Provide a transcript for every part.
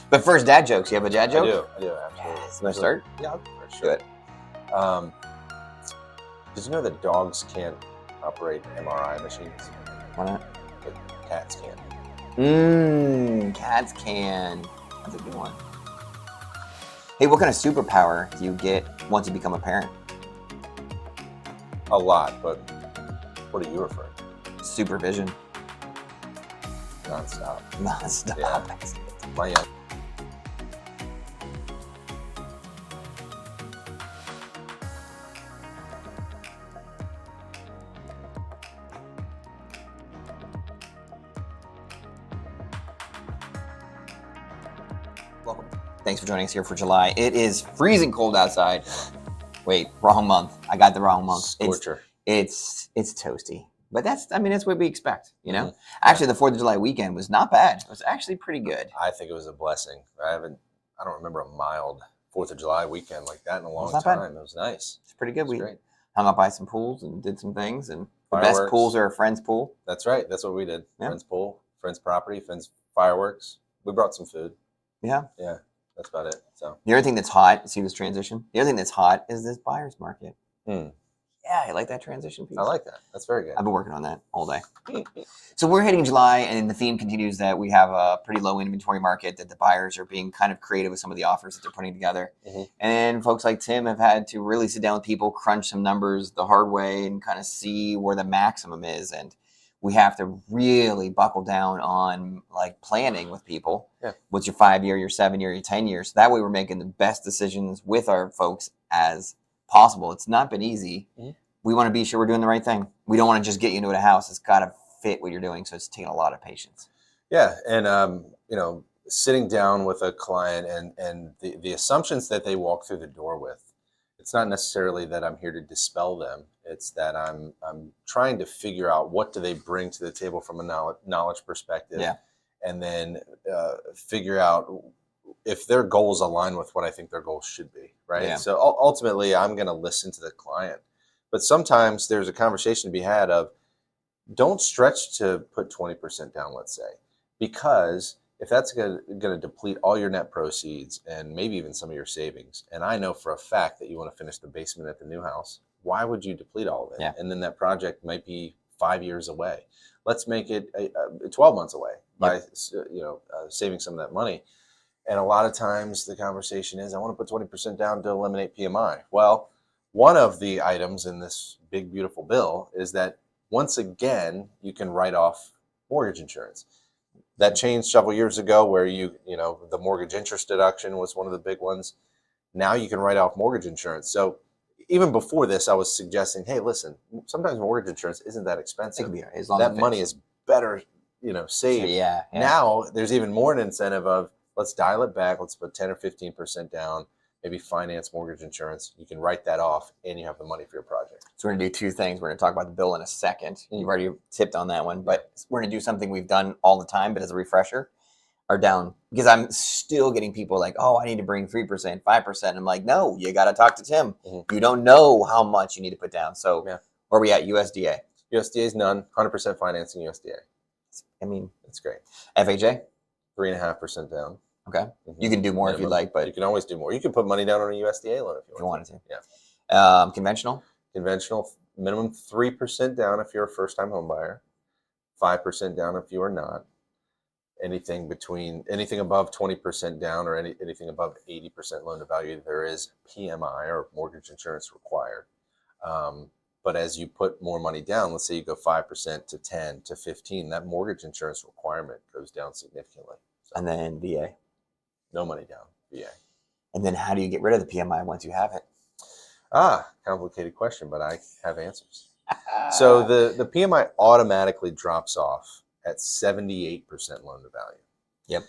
But first, dad jokes. You have a dad joke? I do, absolutely. Yes. Want to start? Yeah, I'll go first. Sure. Good. Did you know that dogs can't operate MRI machines? Why not? But cats can. Cats can. That's a good one. Hey, what kind of superpower do you get once you become a parent? A lot, but what are you referring to? Supervision. Nonstop. Nonstop. Yeah. My young. Welcome. Thanks for joining us here for July. It is freezing cold outside. Wait, wrong month. I got the wrong month. Scorcher. It's toasty. But that's what we expect, you know? Mm-hmm. Actually, the 4th of July weekend was not bad. It was actually pretty good. I think it was a blessing. I don't remember a mild 4th of July weekend like that in a long not time. bad. It was nice. It's pretty good. It was We great. hung up by some pools and did some things. And the Fireworks. best pools are a friend's pool. That's right. That's what we did. Yeah. Friend's pool, friend's property, friend's fireworks. We brought some food. Yeah. Yeah. That's about it. So the other thing that's hot, see this transition? The other thing that's hot is this buyer's market. Hmm. Yeah, I like that transition piece. I like that. That's very good. I've been working on that all day. So we're hitting July, and the theme continues that we have a pretty low inventory market, that the buyers are being kind of creative with some of the offers that they're putting together. Mm-hmm. And folks like Tim have had to really sit down with people, crunch some numbers the hard way, and kind of see where the maximum is. And we have to really buckle down on like planning with people. Yeah. What's your 5-year, your 7-year, your 10 years? So that way we're making the best decisions with our folks as possible. It's not been easy. Mm-hmm. We want to be sure we're doing the right thing. We don't want to just get you into a house. It's got to fit what you're doing. So it's taking a lot of patience. Yeah. And, sitting down with a client and the assumptions that they walk through the door with, it's not necessarily that I'm here to dispel them. It's that I'm trying to figure out what do they bring to the table from a knowledge perspective. Yeah. And then figure out if their goals align with what I think their goals should be. Right. Yeah. So ultimately, I'm going to listen to the client. But sometimes there's a conversation to be had of don't stretch to put 20% down, let's say, because if that's going to deplete all your net proceeds and maybe even some of your savings, and I know for a fact that you want to finish the basement at the new house, why would you deplete all of it? Yeah. And then that project might be 5 years away. Let's make it 12 months away by saving some of that money. And a lot of times the conversation is, I want to put 20% down to eliminate PMI. Well, one of the items in this big, beautiful bill is that once again, you can write off mortgage insurance. That changed several years ago where the mortgage interest deduction was one of the big ones. Now you can write off mortgage insurance. So even before this, I was suggesting, hey, listen, sometimes mortgage insurance isn't that expensive. As long that as money is better, saved. So, yeah. Now there's even more an incentive of let's dial it back. Let's put 10 or 15% down. Maybe finance mortgage insurance. You can write that off and you have the money for your project. So we're going to do two things. We're going to talk about the bill in a second. You've already tipped on that one, but we're going to do something we've done all the time, but as a refresher, are down. Because I'm still getting people like, oh, I need to bring 3%, 5%. I'm like, no, you got to talk to Tim. Mm-hmm. You don't know how much you need to put down. So where are we at? USDA? USDA is none. 100% financing USDA. I mean, it's great. FHA? 3.5% down. Okay. Mm-hmm. You can do more if you'd like, but you can always do more. You can put money down on a USDA loan if you wanted to. Yeah. Conventional? Conventional, minimum 3% down if you're a first-time home buyer, 5% down if you are not. Anything above 20% down or anything above 80% loan to value, there is PMI or mortgage insurance required. But as you put more money down, let's say you go 5% to 10 to 15, that mortgage insurance requirement goes down significantly. So, and then VA? No money down, VA. And then how do you get rid of the PMI once you have it? Complicated question, but I have answers. So the PMI automatically drops off at 78% loan to value. Yep.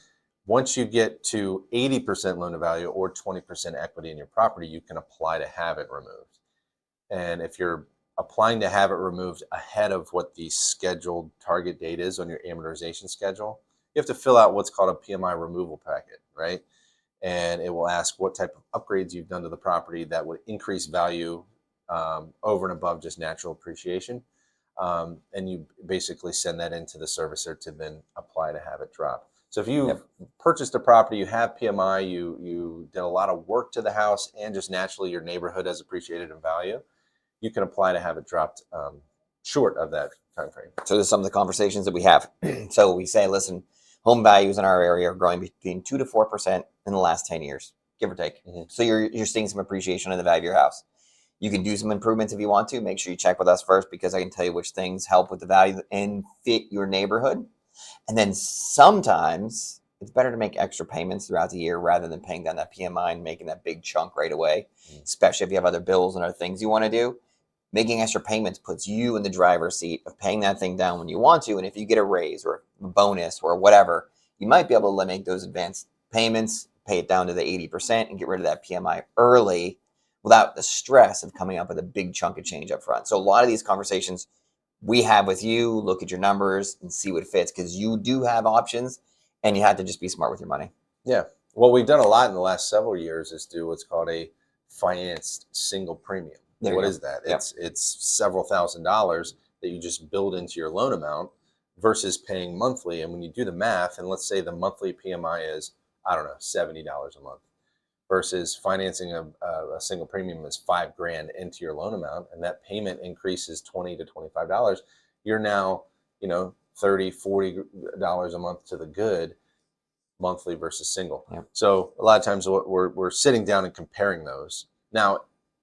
Once you get to 80% loan to value or 20% equity in your property, you can apply to have it removed. And if you're applying to have it removed ahead of what the scheduled target date is on your amortization schedule, you have to fill out what's called a PMI removal packet, right? And it will ask what type of upgrades you've done to the property that would increase value over and above just natural appreciation. And you basically send that into the servicer to then apply to have it drop. So if you've purchased a property, you have PMI, you did a lot of work to the house, and just naturally your neighborhood has appreciated in value, you can apply to have it dropped short of that time frame. So there's some of the conversations that we have. So we say, listen, home values in our area are growing between 2 to 4% in the last 10 years, give or take. So you're seeing some appreciation in the value of your house. You can do some improvements if you want to. Make sure you check with us first, because I can tell you which things help with the value and fit your neighborhood. And then sometimes it's better to make extra payments throughout the year rather than paying down that PMI and making that big chunk right away, especially if you have other bills and other things you want to do. Making extra payments puts you in the driver's seat of paying that thing down when you want to. And if you get a raise or a bonus or whatever, you might be able to make those advanced payments, pay it down to the 80% and get rid of that PMI early without the stress of coming up with a big chunk of change up front. So a lot of these conversations we have with you, look at your numbers and see what fits, because you do have options and you have to just be smart with your money. Yeah. What we've done a lot in the last several years is do what's called a financed single premium. What is that? It's several $1,000s that you just build into your loan amount versus paying monthly. And when you do the math, and let's say the monthly PMI is, I don't know, $70 a month, versus financing a single premium is $5,000 into your loan amount, and that payment increases $20 to $25. You're now, $30, $40 a month to the good monthly versus single. So a lot of times we're sitting down and comparing those. Now,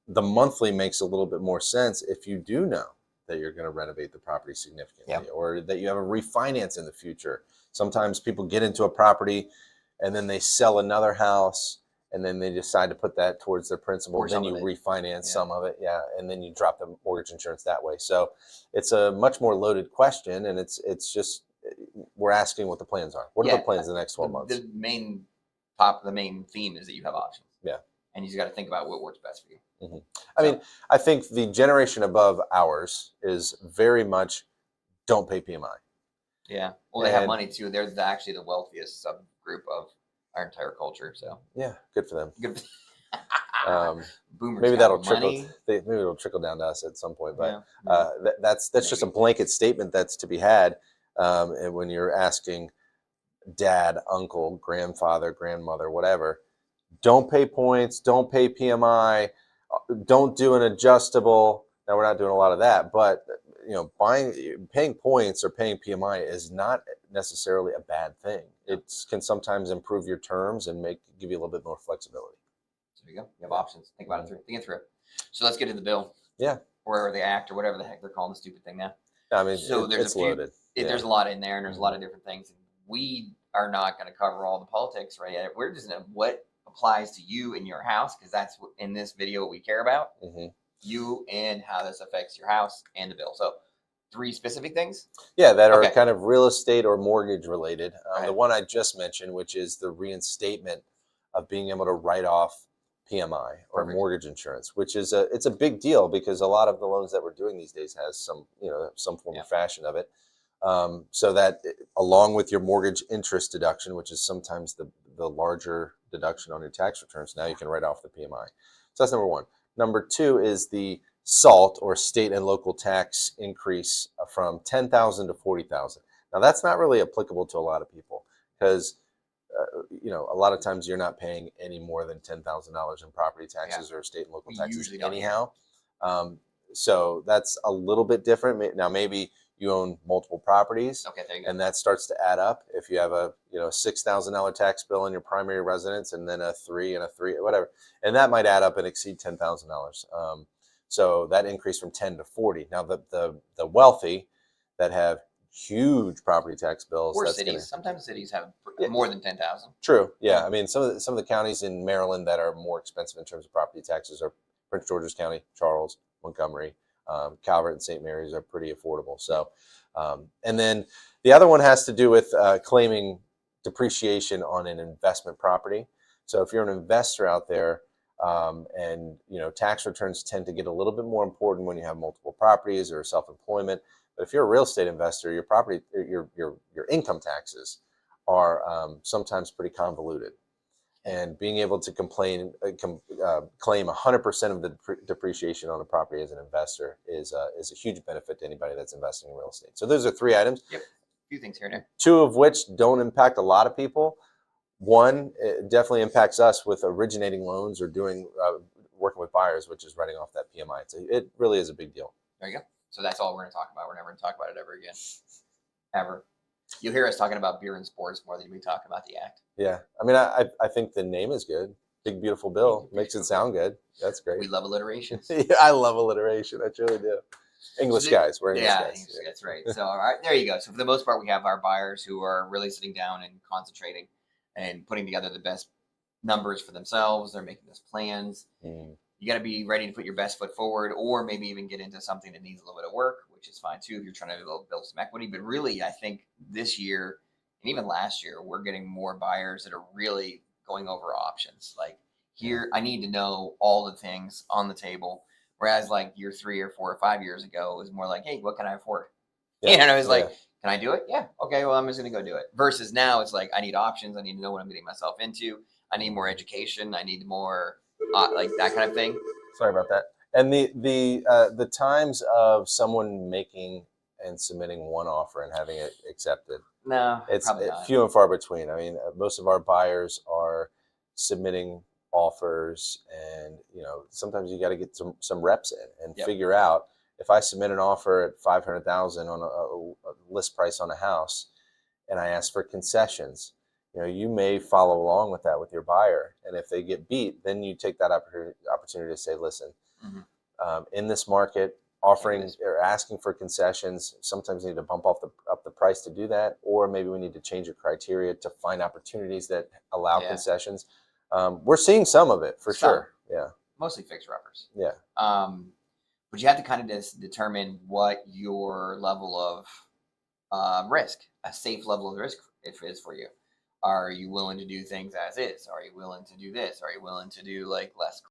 the monthly makes a little bit more sense if you do know that you're going to renovate the property significantly, or that you have a refinance in the future. Sometimes people get into a property and then they sell another house, and then they decide to put that towards their principal. Then you refinance some of it, and then you drop the mortgage insurance that way. So it's a much more loaded question, and it's just we're asking what the plans are. What are the plans in the next 12 months? The main theme is that you have options. And you just got to think about what works best for you. I mean, I think the generation above ours is very much don't pay PMI. Yeah. Well, they have money too. They're actually the wealthiest subgroup of our entire culture. So yeah, good for them. Good. Boomers. Maybe that'll trickle. Maybe it'll trickle down to us at some point. But that's just a blanket statement that's to be had. And when you're asking dad, uncle, grandfather, grandmother, whatever, don't pay points, don't pay PMI, don't do an adjustable. Now, we're not doing a lot of that, but paying points or paying PMI is not necessarily a bad thing. It can sometimes improve your terms and give you a little bit more flexibility. So there you go. You have options. Think about it through. Think it through. So let's get to the bill. Yeah. Or the act, or whatever the heck they're calling the stupid thing now. I mean, so it's loaded. There's a lot in there, and there's a lot of different things. We are not going to cover all the politics right yet. We're just going to what applies to you in your house, because that's what, in this video, what we care about. You and how this affects your house and the bill. So 3 specific things? Yeah, that are kind of real estate or mortgage related. Right. The one I just mentioned, which is the reinstatement of being able to write off PMI or mortgage insurance, which is it's a big deal, because a lot of the loans that we're doing these days has some form of fashion of it. So that along with your mortgage interest deduction, which is sometimes the larger deduction on your tax returns, now you can write off the PMI. So that's number 1. Number 2 is the SALT, or state and local tax increase, from $10,000 to $40,000. Now that's not really applicable to a lot of people, because a lot of times you're not paying any more than $10,000 in property taxes or state and local taxes anyhow. So that's a little bit different. Now maybe you own multiple properties, and that starts to add up. If you have a $6,000 tax bill in your primary residence, and then a 3 and a 3, whatever, and that might add up and exceed $10,000. So that increased from 10 to 40. Now the wealthy that have huge property tax bills, or cities. Sometimes cities have more than 10,000. True. Yeah. I mean, some of the counties in Maryland that are more expensive in terms of property taxes are Prince George's County, Charles, Montgomery. Calvert and St. Mary's are pretty affordable. So, and then the other one has to do with claiming depreciation on an investment property. So if you're an investor out there, and tax returns tend to get a little bit more important when you have multiple properties or self-employment. But if you're a real estate investor, your property, your income taxes are sometimes pretty convoluted. And being able to claim 100% of the depreciation on a property as an investor is a huge benefit to anybody that's investing in real estate. So those are 3 items. Yep. few things here and there. Two of which don't impact a lot of people. One, it definitely impacts us with originating loans or doing working with buyers, which is writing off that PMI. It really is a big deal. There you go. So that's all we're going to talk about. We're never going to talk about it ever again. Ever. You'll hear us talking about beer and sports more than we talk about the act. Yeah. I mean, I think the name is good. Big Beautiful Bill makes it sound good. That's great. We love alliterations. Yeah, I love alliteration. I truly do. English guys. We're English guys. Yeah, that's right. So, all right, there you go. So, for the most part, we have our buyers who are really sitting down and concentrating and putting together the best numbers for themselves. They're making those plans. Mm. You got to be ready to put your best foot forward, or maybe even get into something that needs a little bit of work, which is fine too if you're trying to build some equity. But really, I think this year and even last year, we're getting more buyers that are really going over options. Like, here, I need to know all the things on the table. Whereas like year 3 or 4 or 5 years ago, it was more like, hey, what can I afford? Yeah. And I was like, can I do it? Yeah. Okay. Well, I'm just going to go do it. Versus now it's like, I need options. I need to know what I'm getting myself into. I need more education. I need more like that kind of thing. Sorry about that. And the times of someone making and submitting one offer and having it accepted, No, it's probably not. few and far between. I mean, most of our buyers are submitting offers, and sometimes you got to get some reps in and figure out, if I submit an offer at 500,000 on a list price on a house, and I ask for concessions, you may follow along with that with your buyer, and if they get beat, then you take that opportunity to say, listen, in this market, offering or asking for concessions, sometimes you need to bump up the price to do that, or maybe we need to change your criteria to find opportunities that allow concessions. We're seeing some of it for sure. Yeah, mostly fixer uppers. Yeah. But you have to kind of just determine what your level of risk, a safe level of risk, is for you. Are you willing to do things as is? Are you willing to do this? Are you willing to do like less